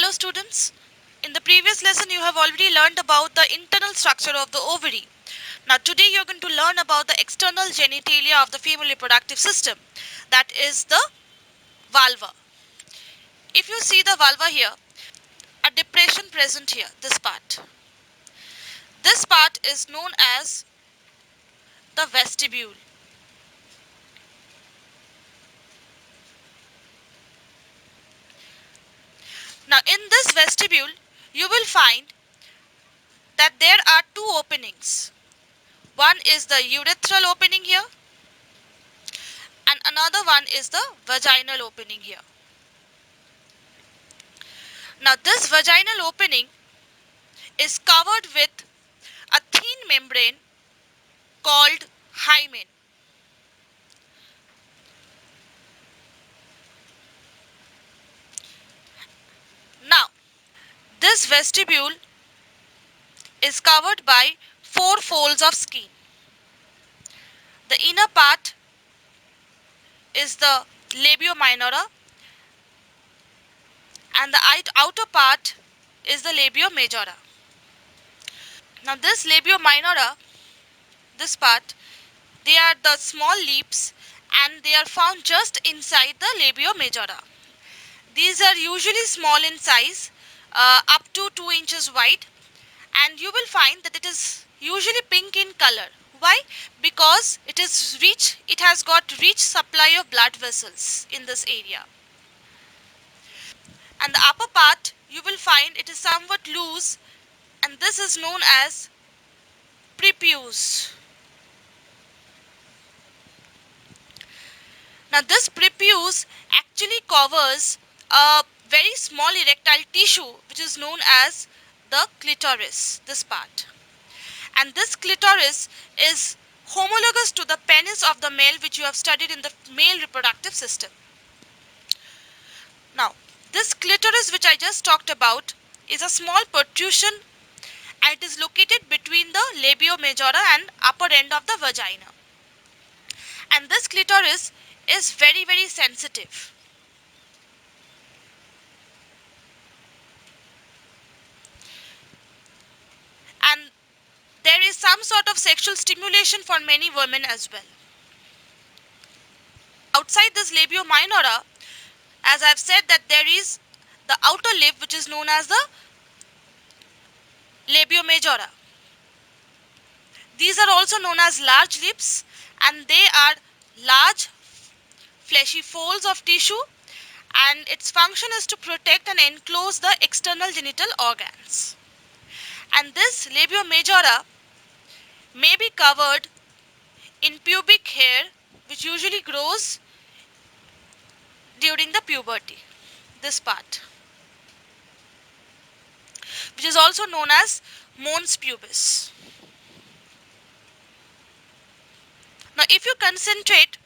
Hello students. In the previous lesson you have already learned about the internal structure of the ovary. Now today you are going to learn about the external genitalia of the female reproductive system, that is the vulva. If you see the vulva here, a depression present here, this part. This part is known as the vestibule. Now in this vestibule you will find that there are two openings. One is the urethral opening here and another one is the vaginal opening here. Now this vaginal opening is covered with a thin membrane called hymen. Now this vestibule is covered by four folds of skin. The inner part is the labia minora and the outer part is the labia majora. Now this labia minora, this part, they are the small leaves and they are found just inside the labia majora. These are usually small in size, up to 2 inches wide, and you will find that it is usually pink in color. Why? Because it has got rich supply of blood vessels in this area. And the upper part you will find it is somewhat loose, and this is known as prepuce. Now this prepuce actually covers a very small erectile tissue which is known as the clitoris, this part. And this clitoris is homologous to the penis of the male, which you have studied in the male reproductive system. Now this clitoris which I just talked about is a small protrusion and it is located between the labia majora and upper end of the vagina. And this clitoris is very sensitive. And there is some sort of sexual stimulation for many women as well. Outside this labia minora, as I have said, that there is the outer lip which is known as the labia majora. These are also known as large lips and they are large fleshy folds of tissue, and its function is to protect and enclose the external genital organs. And this labia majora may be covered in pubic hair which usually grows during the puberty, this part, which is also known as mons pubis. Now if you concentrate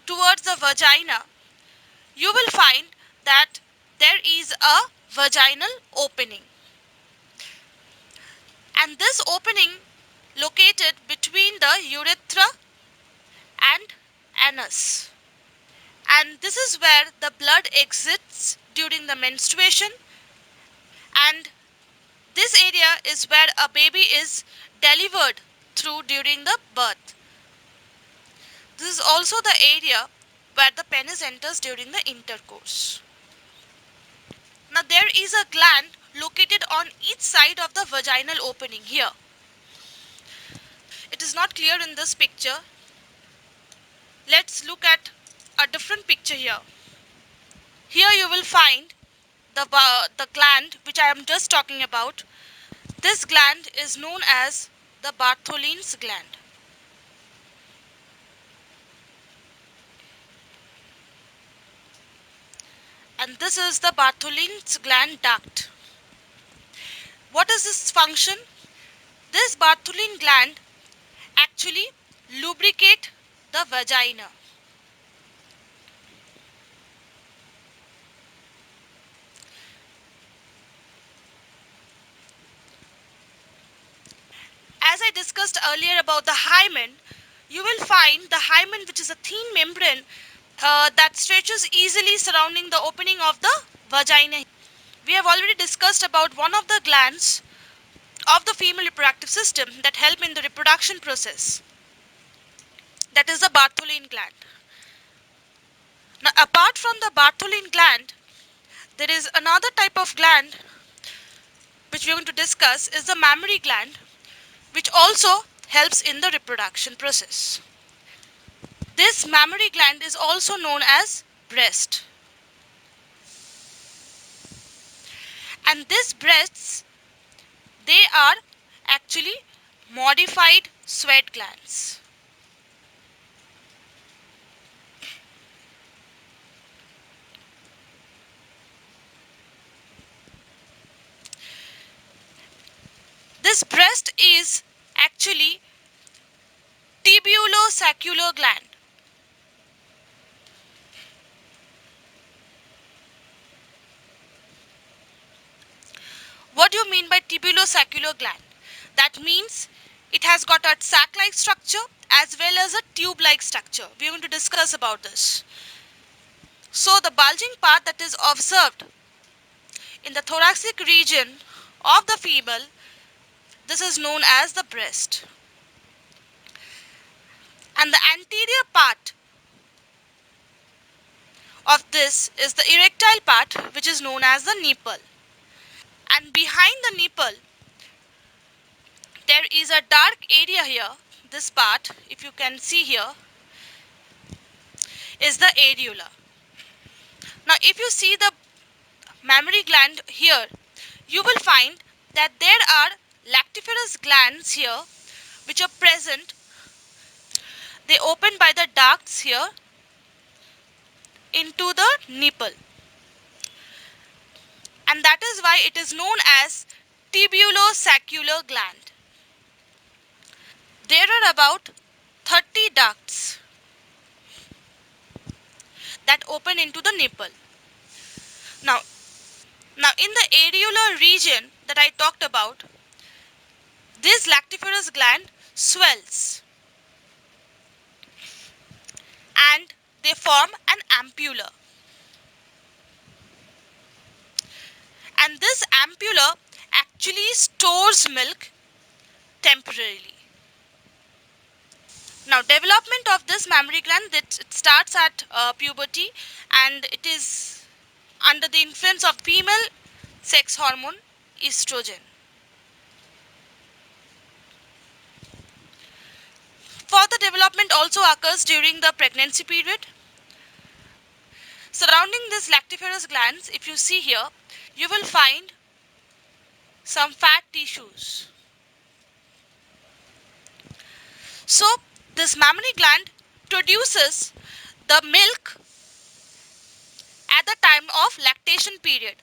towards the vagina, you will find that there is a vaginal opening, and this opening located between the urethra and anus, and this is where the blood exits during the menstruation, and this area is where a baby is delivered through during the birth. This is also the area where the penis enters during the intercourse. Now there is a gland located on each side of the vaginal opening here. It is not clear in this picture. Let's look at a different picture here. Here you will find the gland which I am just talking about. This gland is known as the Bartholin's gland. And this is the Bartholin's gland duct. What is this function? This Bartholin gland actually lubricate the vagina. As I discussed earlier about the hymen, you will find the hymen, which is a thin membrane that stretches easily surrounding the opening of the vagina. we have already discussed about one of the glands of the female reproductive system that help in the reproduction process. That is the Bartholin gland. Now, apart from the Bartholin gland, there is another type of gland which we are going to discuss is the mammary gland, which also helps in the reproduction process. This mammary gland is also known as breast. And these breasts, they are actually modified sweat glands. This breast is actually tubulosaccular gland. What do you mean by tubulosaccular gland? That means it has got a sac-like structure as well as a tube-like structure. We are going to discuss about this. So the bulging part that is observed in the thoracic region of the female, this is known as the breast. And the anterior part of this is the erectile part, which is known as the nipple. And behind the nipple, there is a dark area here. This part, if you can see here, is the areola. Now, if you see the mammary gland here, you will find that there are lactiferous glands here which are present. They open by the ducts here into the nipple, and that is why it is known as tubulosaccular gland. There are about 30 ducts that open into the nipple. Now, in the areolar region that I talked about, this lactiferous gland swells and they form an ampulla. And this ampulla actually stores milk temporarily. Now, development of this mammary gland, it starts at puberty, and it is under the influence of female sex hormone estrogen. Further development also occurs during the pregnancy period. Surrounding these lactiferous glands, if you see here, you will find some fat tissues. So, this mammary gland produces the milk at the time of lactation period.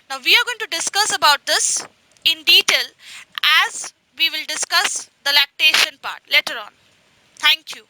Now, we are going to discuss about this in detail as we will discuss the lactation part later on. Thank you.